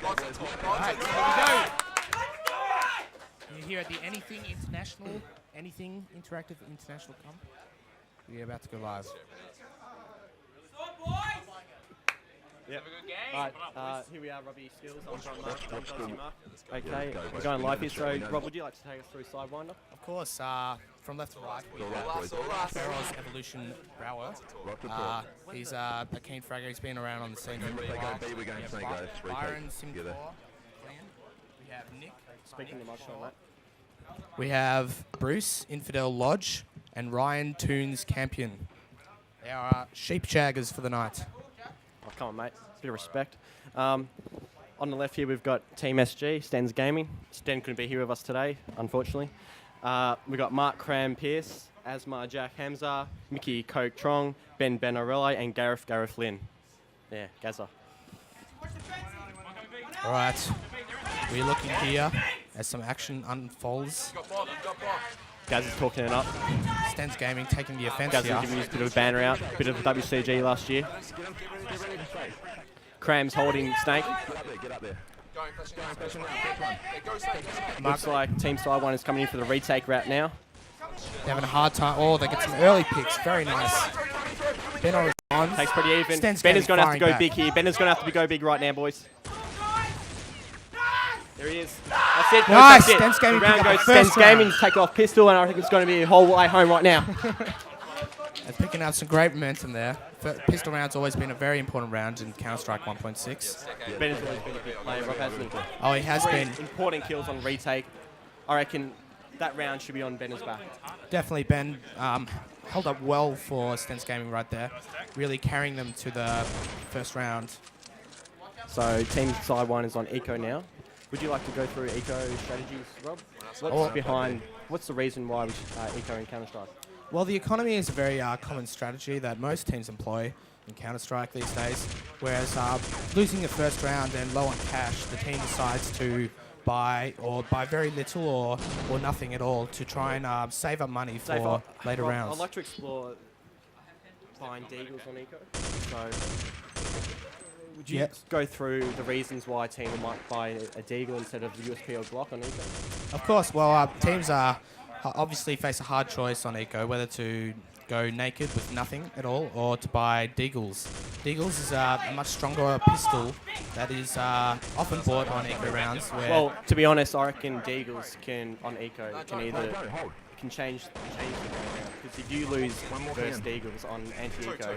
You're here at the Anything Interactive International Comp. We're about to go live. Yep. Alright, here we are, Robbie Skills. I'm John Mark. Okay, we're going live here. So, Rob, would you like to take us through Sidewinder? Of course, from left to right, we have Barrel's Evolution Brower. He's a keen fragger. He's been around on the scene for a while. We have Byron Simcore. We have Nick. Speaking the much on that. We have Bruce, Infidel Lodge, and Ryan Toons Campion. They are sheep shaggers for the night. Oh, come on, mate. Bit of respect. On the left here, we've got Team SG, Stens Gaming. Sten couldn't be here with us today, unfortunately. We've got Mark Cram Pierce, Asma Jack Hamza, Mickey Coke Trong, Ben Benarelli, and Gareth Lynn. Yeah, Gaza. All right. We're looking here as some action unfolds. Gaz is talking it up. Stens Gaming taking the offense Gaz here. is giving us a bit of a banner out, a bit of WCG last year. Cram's holding Snake. Looks like Team Sidewinder is coming in for the retake route now. They're having a hard time. Oh, they get some early picks. Very nice. Ben on. Takes pretty even. Stens Ben is going to have to go back. big here. Ben is going to have to go big right now, boys. There he is. That's it. Nice. That's it. Stens Gaming The round pick up goes the first Stens Gaming round. to take off pistol, and I think it's going to be a whole way home right now. They're picking up some great momentum there. Pistol round's always been a very important round in Counter-Strike 1.6. Ben has always been a good player, Rob, hasn't he? Oh, he has been. Important kills on retake. I reckon that round should be on Ben's back. Definitely Ben held up well for Stens Gaming right there. Really carrying them to the first round. So Team Sidewinder is on Eco now. Would you like to go through Eco strategies, Rob? What's the reason why we should Eco in Counter-Strike? Well, the economy is a very common strategy that most teams employ in Counter-Strike these days. Whereas losing the first round and low on cash, the team decides to buy very little or nothing at all to try and save up money for later rounds. I'd like to explore buying Deagles on Eco. So would you go through the reasons why a team might buy a Deagle instead of the USP or Glock on Eco? Of course. Well, teams obviously face a hard choice on Eco, whether to go naked with nothing at all or to buy Deagles. Deagles is a much stronger pistol that is often bought on Eco rounds. Well, to be honest, I reckon Deagles can change the game around. Because if you lose first Deagles on anti-Eco,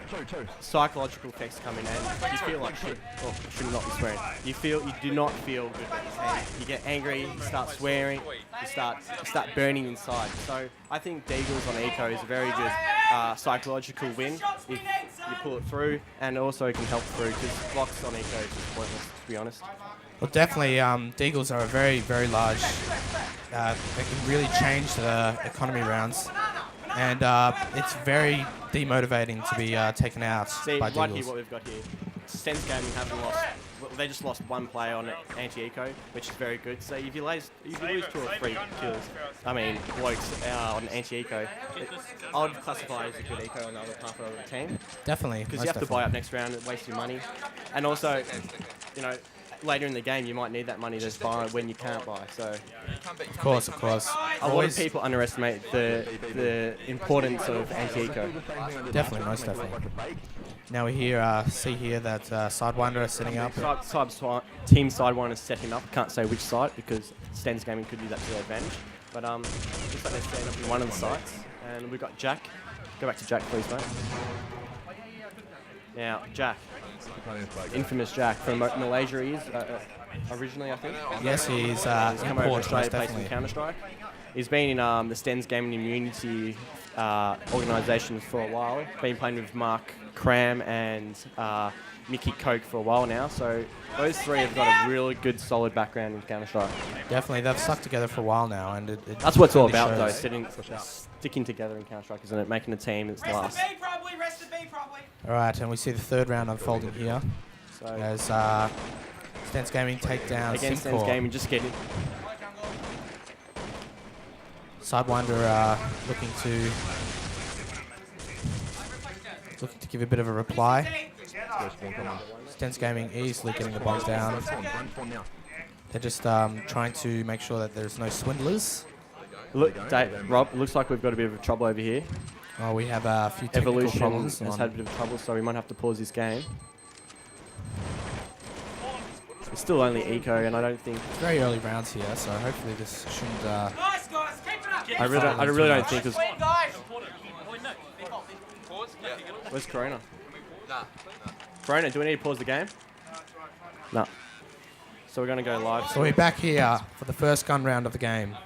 psychological effects come in and you feel like shit. Well, I should not be swearing. You do not feel good about your hand. You get angry, you start swearing, you start burning inside. So I think Deagles on Eco is a very good psychological win if you pull it through, and also can help through because blocks on Eco is just pointless, to be honest. Well, definitely, Deagles are a very, very large. They can really change the economy rounds, and it's very demotivating to be taken out by Deagles. Right here, what we've got here, Stens Gaming haven't lost. They just lost one player on anti-eco, which is very good. So if you lose 2 or 3 kills, blokes on anti-eco, I would classify as a good eco on the other half of the team. Definitely, because you have to buy up next round and waste your money, and also, later in the game, you might need that money to buy when you can't buy. So, of course. A lot of people underestimate the importance of anti-eco. Definitely, most definitely. Now we see here that Sidewinder is setting up. Team Sidewinder is setting up. Can't say which site because Stens Gaming could use that to their advantage. But looks like they're setting up in one of the sites, and we've got Jack. Go back to Jack, please, mate. Now, Jack. Infamous Jack from Malaysia he is, originally, I think. Yes, he is. He's come over to Australia, played some Counter-Strike. He's been in the Stens Gaming Immunity organisation for a while. Been playing with Mark Cram and Mickey Coke for a while now. So those three have got a really good, solid background in Counter-Strike. Definitely, they've stuck together for a while now, and that's what it's all about, though. Sticking together in Counter-Strike, isn't it? Making a team that's last. All right, and we see the third round unfolding here. So as Stens Gaming take down again, Stens Gaming just get it. Sidewinder looking to give a bit of a reply. Stens Gaming easily getting the bombs down. They're just trying to make sure that there's no swindlers. Look, Rob, looks like we've got a bit of trouble over here. Oh, we have a few technical Evolution problems. has had a bit of trouble, so we might have to pause this game. It's still only eco, and I don't think... It's very early rounds here, so hopefully this shouldn't... Nice, guys. Keep it up. I really don't think it's... Sweet, guys. Where's Corona? Corona, do we need to pause the game? No. So we're going to go live. So we're back here for the first gun round of the game.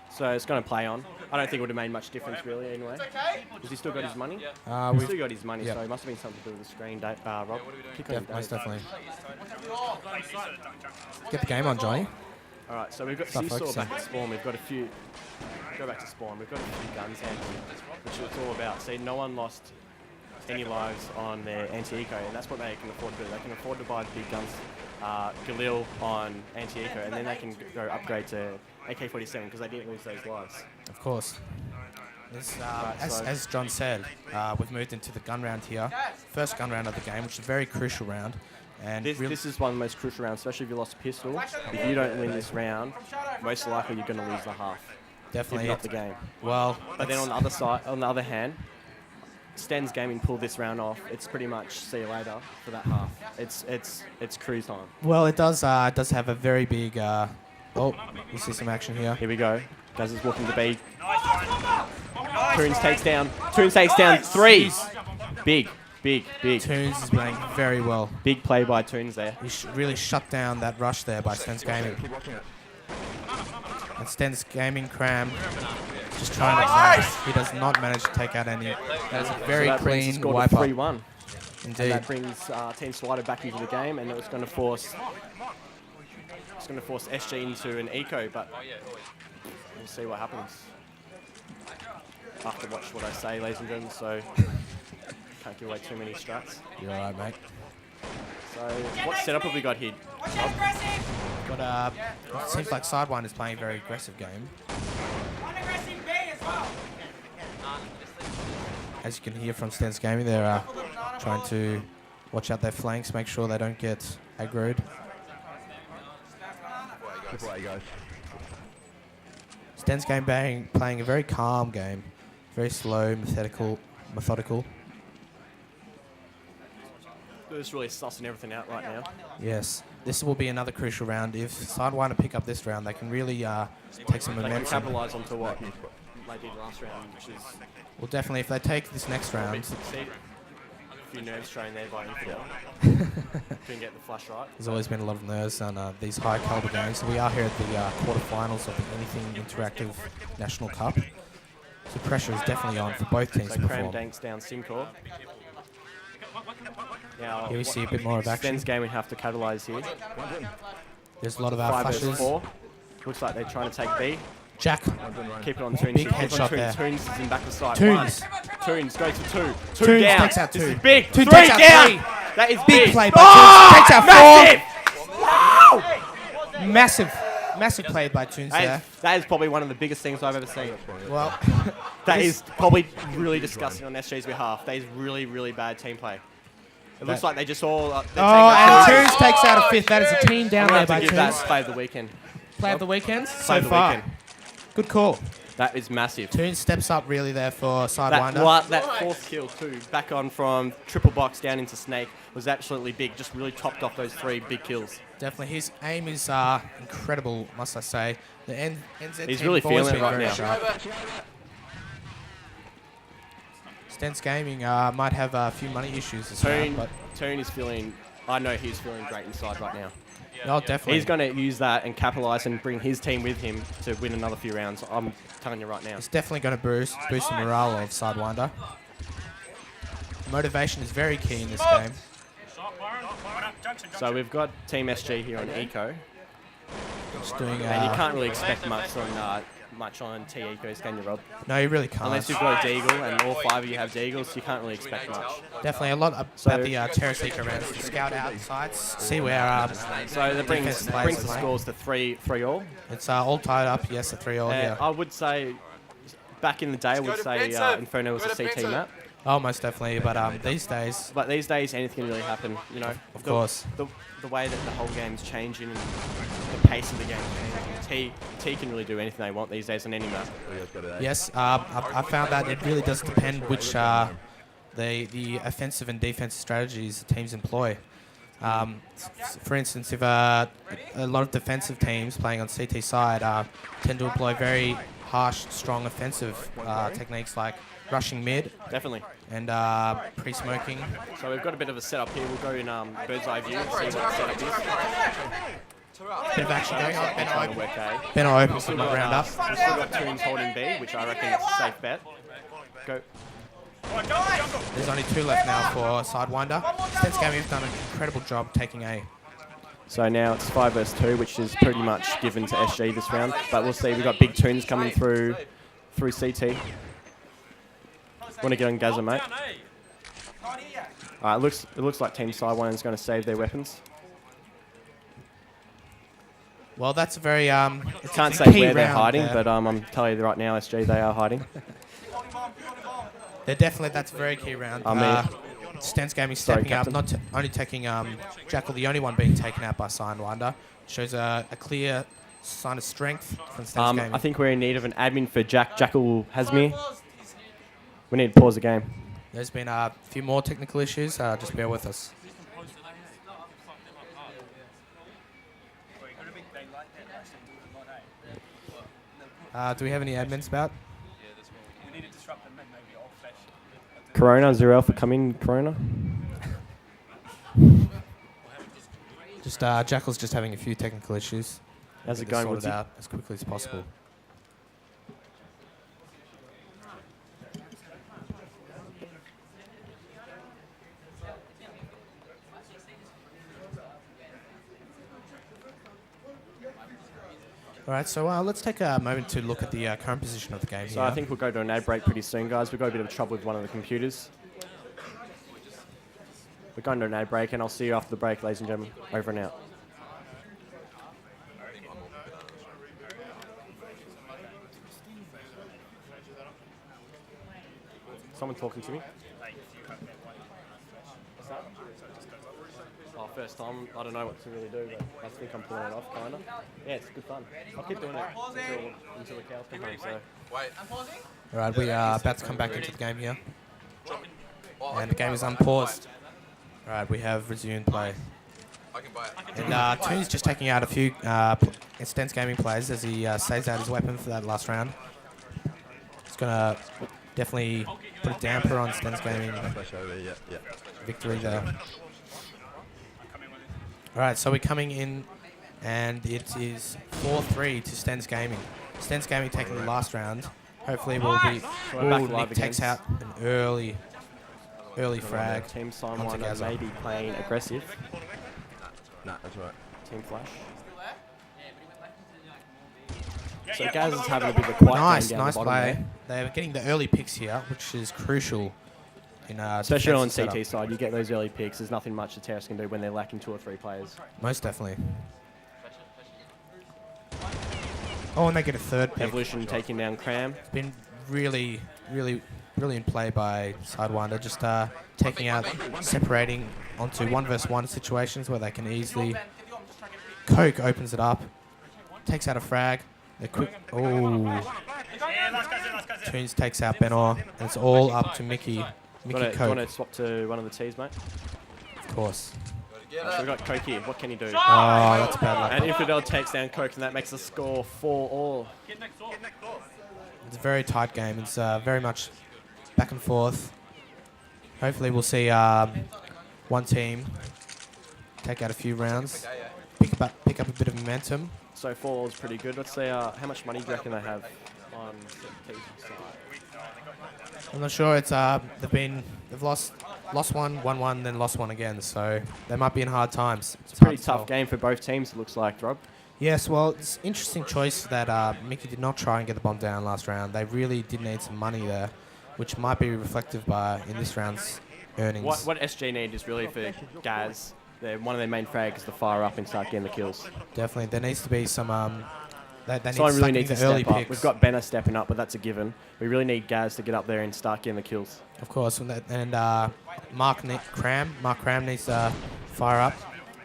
So it's going to play on. I don't think it would have made much difference really anyway. Has he still got his money? He's still got his money, so it must have been something to do with the screen. Rob, Most definitely. Get the game on, Johnny. Alright, so we've got Seesaw back at spawn. We've got a few... Go back to spawn. We've got a few guns here, which it's all about. See, no one lost any lives on their anti-eco, and that's what they can afford to do. They can afford to buy the big guns, Galil on anti-eco, and then they can go upgrade to AK-47 because they didn't lose those lives. Of course. As John said, we've moved into the gun round here. First gun round of the game, which is a very crucial round. And this is one of the most crucial rounds, especially if you lost a pistol. If you don't win this round, most likely you're going to lose the half. Definitely. If not the game. Well, but then on the other side, on the other hand, Stens Gaming pulled this round off. It's pretty much see you later for that half. It's cruise time. Well, it does have a very big. Oh, you see some action here. Here we go. Gaz is walking to B. Toons takes down. Toons takes down 3. Big. Toons is playing very well. Big play by Toons there. He really shut down that rush there by Stens Gaming. And Stens Gaming Cram just trying to... He does not manage to take out any... That is a very clean wipe up. 3-1. Indeed. And that brings Team Slider back into the game, and it's going to force... It's going to force SG into an eco, but we'll see what happens. I have to watch what I say, ladies and gentlemen, so can't give away too many strats. You're alright, mate. So, what setup have we got here? Got it seems like Sidewinder is playing a very aggressive game. As you can hear from Stens Gaming, they're trying to watch out their flanks, make sure they don't get aggroed. Stens Gaming playing a very calm game, very slow, methodical. We're just really sussing everything out right now. Yes, this will be another crucial round. If Sidewinder pick up this round, they can really take some momentum. They can capitalise onto what they did last round, which is... Well, definitely, if they take this next round... A few nerves shown there by Infidel. Couldn't get the flush right. There's always been a lot of nerves on these high caliber games. So we are here at the quarterfinals of the Anything Interactive National Cup. So pressure is definitely on for both teams to perform. Cram danks down Simcore. Now, here we see a bit more of action. Stens game we have to catalyse here. There's a lot of 5 flashes. versus 4. Looks like they're trying to take B. Jack. Keep it on Toons. Big headshot there. Toons is in back of the side. Toons. Toons goes for 2. 2 Toons down. takes out 2. This is big. Toons 3 takes out down. 3. That is big big. play by Toons. Takes out 4. Wow. Massive play by Toons there. That is probably one of the biggest things I've ever seen. Well, that is probably really disgusting on SG's behalf. That is really, really bad team play. It looks like they just all... and Toons takes out a 5th. That is a team down there by Toons. That play of the weekend. Play of the weekend? Play So far. Good call. That is massive. Toons steps up really there for Sidewinder. That 4th kill too, back on from triple box down into Snake, was absolutely big. Just really topped off those 3 big kills. Definitely. His aim is incredible, must I say. The NZ He's really feeling it right now. Sharp. Stens Gaming might have a few money issues this round, but Toon is feeling... I know he's feeling great inside right now. Oh, definitely. He's going to use that and capitalise and bring his team with him to win another few rounds. I'm telling you right now. It's definitely going to boost the morale of Sidewinder. Motivation is very key in this game. So we've got Team SG here on Eco. Just doing, and you can't really expect much on T Eco's, can you, Rob? No, you really can't. Unless you've got a Deagle, and all 5 of you have Deagles, you can't really expect much. Definitely a lot about the Terrace Eco rounds. To scout out sites, see where so that brings the scores to 3-all. It's all tied up, yes, a 3-all here. I would say, back in the day, I would say Inferno was a CT map. Oh, most definitely. But these days, But these days, anything can really happen. You know, of course. The way that the whole game's changing and the pace of the game changing. T can really do anything they want these days on any map. Yes, I found that it really does depend which the offensive and defensive strategies the teams employ. For instance, if a lot of defensive teams playing on CT side tend to employ very harsh, strong offensive techniques like rushing mid. Definitely. And pre-smoking. So we've got a bit of a setup here. We'll go in bird's eye view and see what the setup is. Bit of action going on. Okay. Benno opens the round up. We've still got Toons holding B, which I reckon is a safe bet. Go. There's only 2 left now for Sidewinder. Stens Gaming have done an incredible job taking A. So now it's 5 versus 2, which is pretty much given to SG this round. But we'll see. We've got big Toons coming through CT. Want to get on Gaza, mate? Alright, it looks like Team Sidewinder is going to save their weapons. Well, that's a very Can't say where they're hiding, but I'm telling you right now, SG, they are hiding. They're definitely, that's a very key round. Stens Gaming stepping up, not only taking Jackal, the only one being taken out by Sidewinder. Shows a clear sign of strength from Stens Gaming. I think we're in need of an admin for Jackal Hasmi. We need to pause the game. There's been a few more technical issues. Just bear with us. Do we have any admins about? Corona, 0 Alpha, come in, Corona. Just Jackal's just having a few technical issues. How's it going? Sorted out as quickly as possible. All right, so let's take a moment to look at the current position of the game. So I think we'll go to an ad break pretty soon, guys. We've got a bit of trouble with one of the computers. We're going to an ad break, and I'll see you after the break, ladies and gentlemen. Over and out. Someone talking to me? What's that? Oh, first time. I don't know what to really do, but I think I'm pulling it off, kind of. Yeah, it's good fun. I'll keep doing it until the cows come home, so... Wait. I'm pausing? All right, we are about to come back into the game here. And the game is unpaused. All right, we have resumed play. I can buy it. And Toon's just taking out a few Stens Gaming players as he saves out his weapon for that last round. It's going to definitely put a damper on Stens Gaming victory there. All right, so we're coming in, and it is 4-3 to Stens Gaming. Stens Gaming taking the last round. Hopefully we'll be... Nick takes out an early frag. Team Sidewinder may be playing aggressive. Nah, that's right. Team Flash. So Gaz is having a bit of a quiet game down Nice the bottom play. They're getting the early picks here, which is crucial. In especially on CT setup. side, you get those early picks. There's nothing much the Terrorists can do when they're lacking 2 or 3 players. Most definitely. Oh, and they get a third pick. Evolution taking down Cram. It's been really brilliant play by Sidewinder, just taking out, separating onto 1v1 situations where they can easily... Coke opens it up, takes out a frag. They're quick. Oh. Toons takes out Benor, and it's all up to Mickey. Mickey Coke. Want to swap to one of the T's, mate? Of course. So we've got Coke here. What can he do? Oh, that's a bad luck. And Infidel takes down Coke, and that makes the score 4-all. It's a very tight game. It's very much back and forth. Hopefully we'll see one team take out a few rounds, pick up a bit of momentum. So 4 is pretty good. Let's see how much money do you reckon they have on T's side? I'm not sure. It's they've lost one, won one, then lost one again. So they might be in hard times. It's a pretty tough game for both teams. It looks like, Rob. Yes, well, it's an interesting choice that Mickey did not try and get the bomb down last round. They really did need some money there, which might be reflective in this round's earnings. What SG need is really for Gaz. One of their main frags to fire up and start getting the kills. Definitely, there needs to be some They need Someone to really start needs to getting the early step up. picks. We've got Benner stepping up, but that's a given. We really need Gaz to get up there and start getting the kills. Of course, and Mark Cram needs to fire up,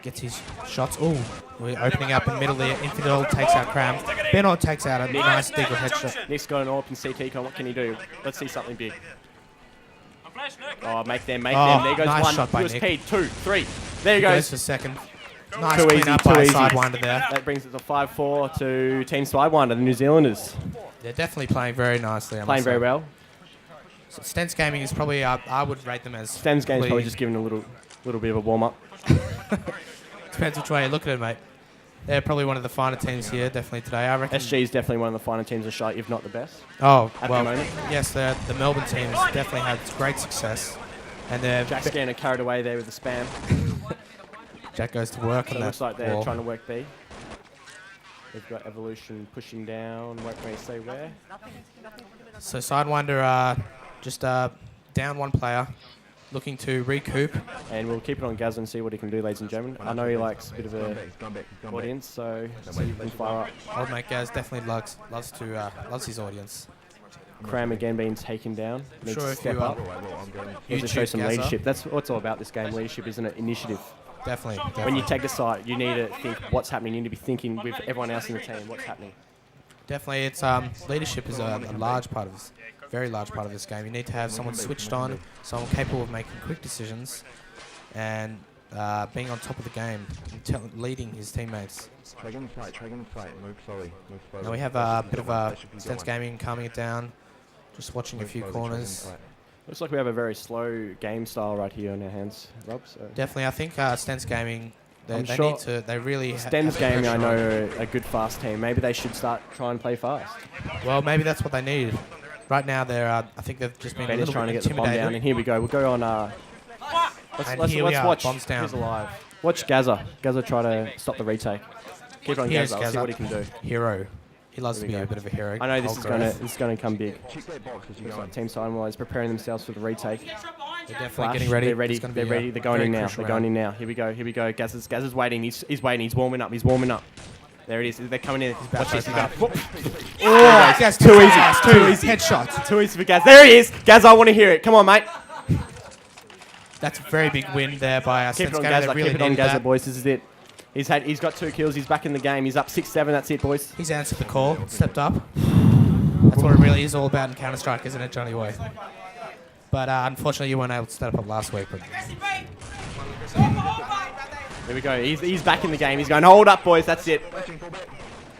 gets his shots. Ooh, we're opening up in the middle there. Infidel takes out Cram. Benno takes out a nice Deagle headshot. Nick's got an AWP and CT con. What can he do? Let's see something big. Oh, make them. There goes nice one. shot by USP, Nick. 2, 3. There he Goes goes. for second. Nice Too clean easy, up too by easy. Sidewinder there. That brings it to 5-4 to Team Sidewinder, the New Zealanders. They're definitely playing very nicely. I Playing must very say. well. So Stens Gaming is probably, I would rate them as... Stens game's probably just giving a little bit of a warm-up. Depends which way you look at it, mate. They're probably one of the finer teams here, definitely today. I reckon. SG is definitely one of the finer teams in Shite, if not the best. Oh, at well, the moment. yes, the Melbourne team has definitely had great success. And they're... Jack's getting carried away there with the spam. Jack goes to work So on it looks that like they're wall. trying to work B. We've got Evolution pushing down, won't really say where. So Sidewinder just down one player, looking to recoup. And we'll keep it on Gaz and see what he can do, ladies and gentlemen. I know he likes a bit of a audience, so see if he can fire up. Old mate Gaz definitely loves his audience. Cram again being taken down. Needs sure to if step you, up. Needs to show YouTube some Gazza. leadership. That's what's all about this game, leadership, isn't it? Initiative. Definitely. When you take a side, you need to think what's happening. You need to be thinking with everyone else in the team, what's happening. Definitely, it's leadership is a large part of this, very large part of this game. You need to have someone switched on, someone capable of making quick decisions, and being on top of the game, and leading his teammates. Try getting fight, move slowly, Now we have a bit of Stens Gaming calming it down, just watching a few corners. Looks like we have a very slow game style right here on our hands, Rob. So. Definitely, I think Stens Gaming, they sure need to, they really Stens Gaming, I know, are a good fast team. Maybe they should start trying to play fast. Well, maybe that's what they need. Right now, they're, I think they've just been Ben a is little trying to bit get the bomb down, intimidated. and here we go. We'll go on. Let's here we are, watch. bombs down. Who's alive? Watch Gazza. Gazza try to stop the retake. Keep on Here's Gazza. I'll see Gazza. what he can do. Hero. He loves to There we be a go. bit of a hero. I know this is Old gonna growth. come big. Looks like Team Sidewinder is preparing themselves for the retake. They're definitely Flash. getting ready. They're ready. It's gonna They're be a ready. They're going very in now. crucial They're going round. in now. Here we go. Here we go. Gazza's waiting. He's waiting. He's warming up. He's warming up. There it is. They're coming in. Watch this. open up. Oh, Gaz, too easy. Gaz, Too easy. Headshot. Too easy for Gaz. There he is. Gaz, I want to hear it. Come on, mate. That's a very big win there by Keep Stens it on Gaming. They Gazza. really Keep it on needed Gazza, that. boys. This is it. He's got 2 kills. He's back in the game. He's up 6-7. That's it, boys. He's answered the call, stepped up. That's what it really is all about in Counter-Strike, isn't it, Johnny Way? But unfortunately, you weren't able to step up last week. But There we go. He's back in the game. He's going, hold up, boys. That's it.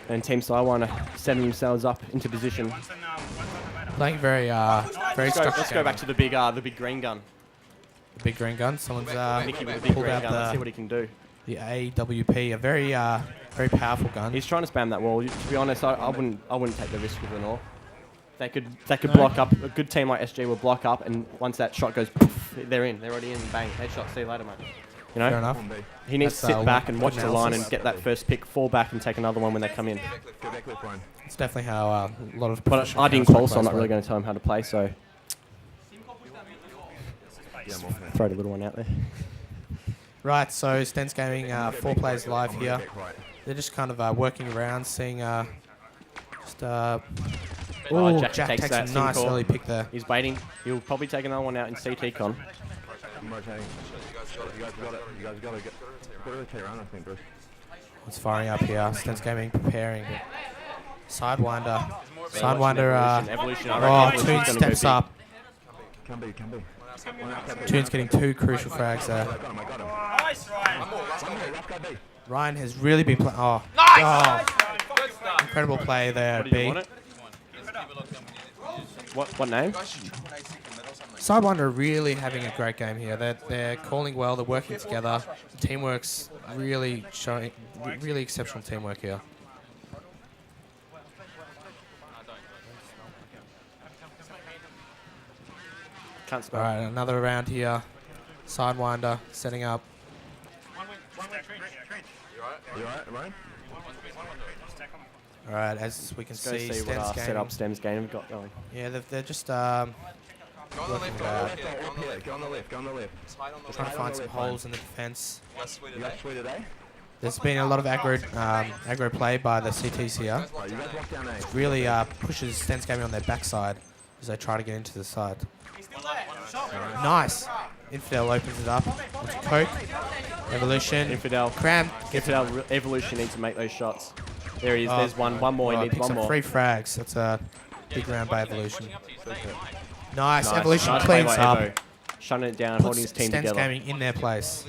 And Team Sidewinder setting themselves up into position. playing very structured. Let's go back to the big green gun. the big green gun. Someone's Nicky with the big pulled green out gun. Let's see what he can do. the AWP, a very powerful gun. He's trying to spam that wall. To be honest, I wouldn't take the risk with an AWP. They could block up. A good team like SG will block up, and once that shot goes, poof, they're in. They're already in. Bang, headshot. See you later, mate. You know, Fair enough. he needs to That's, sit back and good watch the line and analysis. get that first pick, fall back and take another one when they come in. It's definitely how a lot of. But professional I didn't Counter-Strike qual, so I'm not players really work. going to tell him how to play. So throw the little one out there. Right, so Stens Gaming, 4 players live here. They're just kind of working around, seeing Oh, Jack Jack takes takes that a nice team call. early pick there. He's waiting. He'll probably take another one out in CT con. I'm rotating. You guys got it. You guys got to get rotate around, I think, Bruce. It's firing up here. Stens Gaming preparing. Sidewinder. Sidewinder. Evolution. I Oh, reckon Toon Evolution's gonna steps go up. Can be. Toon's getting 2 crucial frags there. I got him. Ryan has really been playing. Oh, incredible play there, big. What did you B. want it? What name? Sidewinder are really having a great game here. They're calling well. They're working together. Teamwork's really showing really exceptional teamwork here. Can't All spell. right, another round here. Sidewinder setting up. You alright, Ryan? All right, as we can Let's go see, see what Stens set game. up Stems game have got going. Yeah, they're just Go on the working left, it out. Go on the left. Trying to find some holes in the defense. Let's sweet You it guys out. sweet today? There's been a lot of aggro play by the CTs here. It really pushes Stens Gaming on their backside as they try to get into the side. Nice. Infidel opens it up. With Coke. Evolution. Infidel. Cram. Infidel Evolution needs to make those shots. There he is. There's one. One more. He needs picks one up more. 3 frags. That's a big round by Evolution. Nice. Evolution Nice play cleans by up. Evo. Shutting it down, Puts holding his team Stens together. Gaming in their place.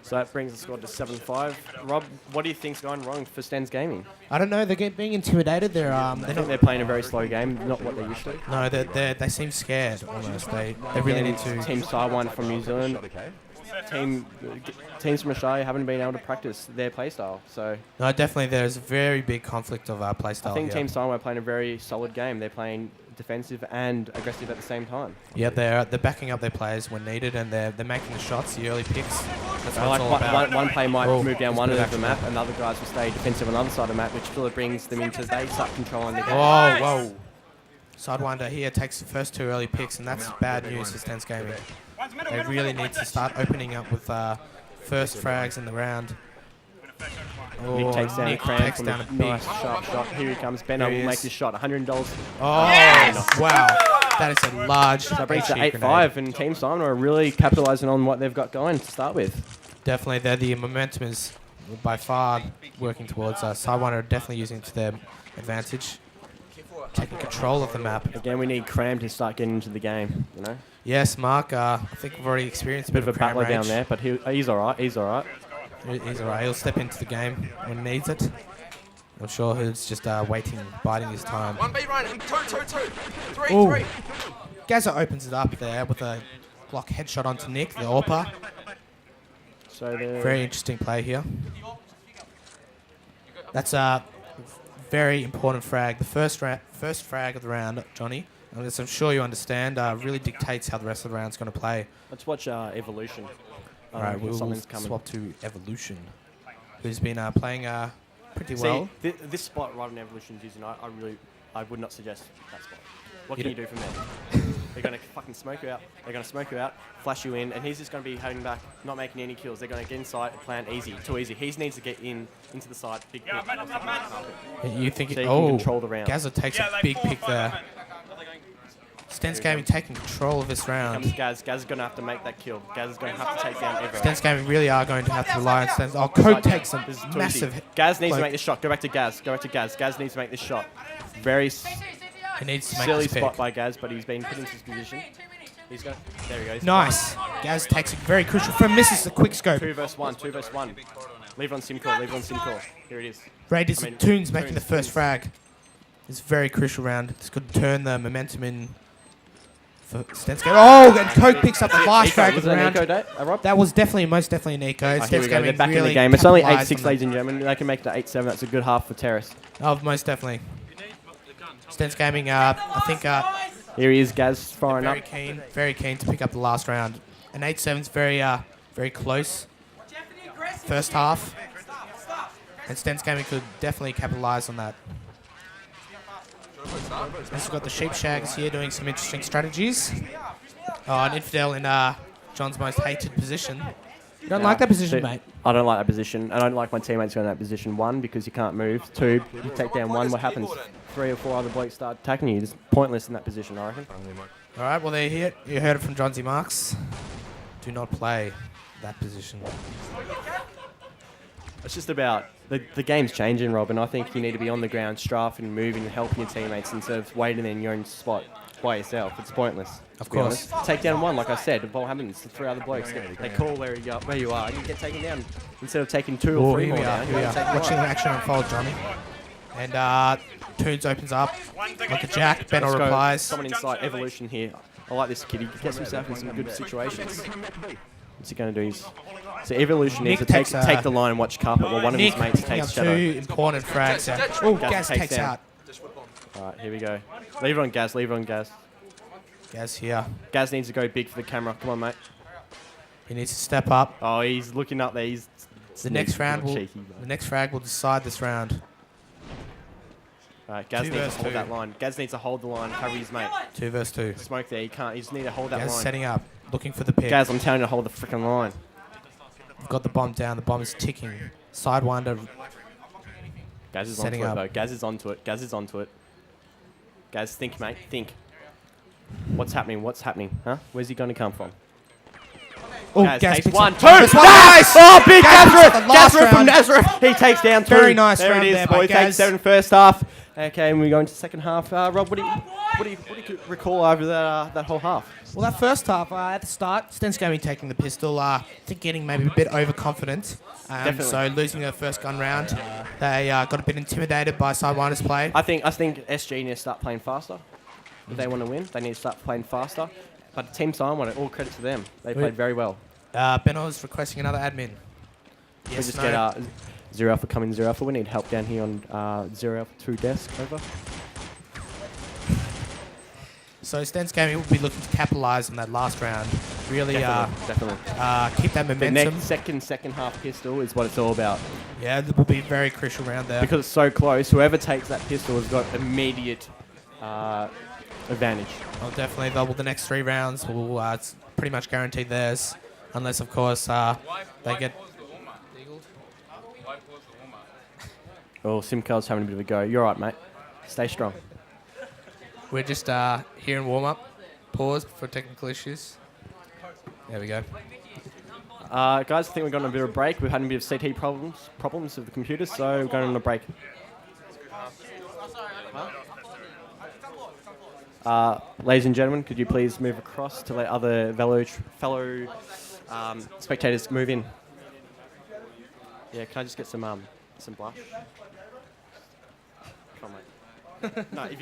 So that brings the score to 7-5. Rob, what do you think's going wrong for Stens Gaming? I don't know. They're being intimidated. They're I think they're playing a very slow game, not what they used to. No, they seem scared almost. They really need to. Team Sidewinder from New Zealand, teams from Australia haven't been able to practice their playstyle. So No, definitely. There's a very big conflict of playstyle. I think here. Team Sidewinder are playing a very solid game. They're playing defensive and aggressive at the same time. Yeah, they're backing up their players when needed, and they're making the shots, the early picks. That's what I it's all like about. one player might Oh, move down it's one good end of the action map, and other guys will stay defensive on the other side of the map, which sort of brings them into they start controlling the game. Oh, whoa! Sidewinder here takes the first 2 early picks, and that's bad news for Stens Gaming. They really need to start opening up with first frags in the round. Nick takes down Nick Cram takes from down a a big. nice sharp shot. Here he comes. Benno There he will make is. his shot. $100. Oh, wow! That is a large. So that brings to HE 8-5, and Team Simon are really capitalising on what they've got going to start with. Definitely, the momentum is by far working towards Sidewinder are definitely using it to their advantage, taking control of the map. Again, we need Cram to start getting into the game, you know. Yes, Mark. I think we've already experienced A bit of a Cram battler down rage. there, but he's all right. He's all right. He's alright. He'll step into the game when he needs it. I'm sure he's just waiting, biding his time. 1B Ryan, 2. 3. Ooh. Gaza opens it up there with a block headshot onto Nick, the AWPer. So they're Very interesting play here. That's a very important frag. The first frag of the round, Johnny, as I'm sure you understand, really dictates how the rest of the round's going to play. Let's watch Evolution. All right, we'll something's coming. swap to Evolution, who's been playing pretty well. See, this spot right on Evolution's using, I would not suggest that spot. What can you do from there? They're going to fucking smoke you out. They're going to smoke you out, flash you in, and he's just going to be holding back, not making any kills. They're going to get inside, plant easy, too easy. He needs to get into the side, big pick. You think? So you can control the round. Gaza takes a big pick there. Stens Gaming taking control of this Comes round. Gaz. Gaz is going to have to make that kill. Gaz is going to have to take down everyone. Stens Gaming really are going to have to rely on Stens. Oh, Coke takes a This is too massive. easy. Gaz needs to like- make this shot. Go back to Gaz. Go back to Gaz. Gaz needs to make this shot. Very He needs to make silly this pick. spot by Gaz, but he's been put into his position. He's got. There he goes. Nice. Gaz takes a very crucial from misses the quick scope. 2 versus 1. 2 versus 1. Leave it on Simcore. Leave it on Simcore. Here it is. Raiders I mean, Toons making the Toons, first frag. It's a very crucial round. It's going to turn the momentum in for Stens Gaming. Oh, and Coke picks up the last frag of Was the it an round. eco day, Rob? That was most definitely an eco. Oh, here Stens we go. They're Gaming back in really the game. It's only capitalised 8-6, on ladies and gentlemen. They can make it to 8-7. That's a good half for Terrace. that. Oh, most definitely. Stens Gaming, I think, Here he is, Gaz firing up. very keen to pick up the last round. An 8-7's very close. First half, and Stens Gaming could definitely capitalise on that. We've got the Sheep Shags here doing some interesting strategies. Oh, an Infidel in John's most hated position. You don't like that position, mate? I don't like that position. I don't like my teammates going in that position. 1, because you can't move. 2, you take down 1. What happens? 3 or 4 other blokes start attacking you. It's pointless in that position, I reckon. All right, well, they're here. You heard it from John Z. Marks. Do not play that position. It's just about the game's changing, Rob, and I think you need to be on the ground, strafing and moving and helping your teammates instead of waiting in your own spot by yourself. It's pointless. Of to be course. honest. Take down 1, like I said. The ball happens to 3 other blokes. They call where you are, and you get taken down instead of taking 2 or 3 Here more we are. down. Here we are. Watching the action unfold, Johnny. And Toons opens up like a jack. Benno Let's go. replies. Someone inside. Evolution here. I like this kid. He gets himself in some good situations. What's he going to do? So Evolution needs Nick to takes, take the line and watch carpet while one of Nick his mates picking up takes 2 shadow. important frags out. Oh, Gaz takes down. out. Alright, here we go. Leave it on Gaz. Leave it on Gaz. Gaz here. Gaz needs to go big for the camera. Come on, mate. He needs to step up. Oh, he's looking up there. He's The next round will, cheeky, the next frag will decide this round. Alright, Gaz 2 needs to versus hold 2. that line. Gaz needs to hold the line, cover his mate. 2 versus 2. Smoke there. He can't. He just need to hold that Gaz line. setting up, looking for the pick. Gaz, I'm telling you to hold the freaking line. We've got the bomb down. The bomb is ticking. Sidewinder Gaz is setting onto it, up. though. Gaz is onto it. Gaz is onto it. Gaz, think, mate. Think. What's happening? What's happening? Huh? Where's he going to come from? Oh, Gaz Gaz takes picks one, up- two. Nice one. Nice! Oh, big Gaz picks up the Gazareth! last Gazareth from round. Nazareth. He takes down 2. Very nice there round it is, there by boys. Gaz. Takes 7 first half. Okay, and we go into second half. Rob, what do you recall over that whole half? Well, that first half, at the start, Stens going to be taking the pistol. I think getting maybe a bit overconfident. Definitely. So losing their first gun round, they got a bit intimidated by Sidewinder's play. I think SG need to start playing faster. If they want to win, they need to start playing faster. But Team Sidewinder, all credit to them. They played very well. Benno's requesting another admin. We Yes, just no. get 0 Alpha coming 0 Alpha. We need help down here on 0 Alpha 2 desk. Over. So Stens Gaming will be looking to capitalise on that last round. Really Definitely. keep that The momentum. next second half pistol is what it's all about. Yeah, that will be a very crucial round there. Because it's so close, whoever takes that pistol has got immediate advantage. Well, definitely, though, the next 3 rounds will it's pretty much guaranteed theirs. Unless, of course, they get... Oh, Simcard's having a bit of a go. You're right, mate. Stay strong. We're just here in warm-up. Pause for technical issues. There we go. Guys, I think we're going on a bit of a break. We've had a bit of CT problems with the computers, so we're going on a break. Ladies and gentlemen, could you please move across to let other fellow spectators move in? Yeah, can I just get some blush? Come on, mate. No, if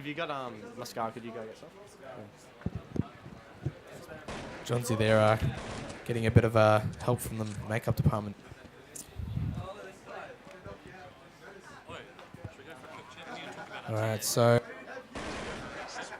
you got mascara, could you go get some? Johnsy there getting a bit of help from the makeup department. All right, so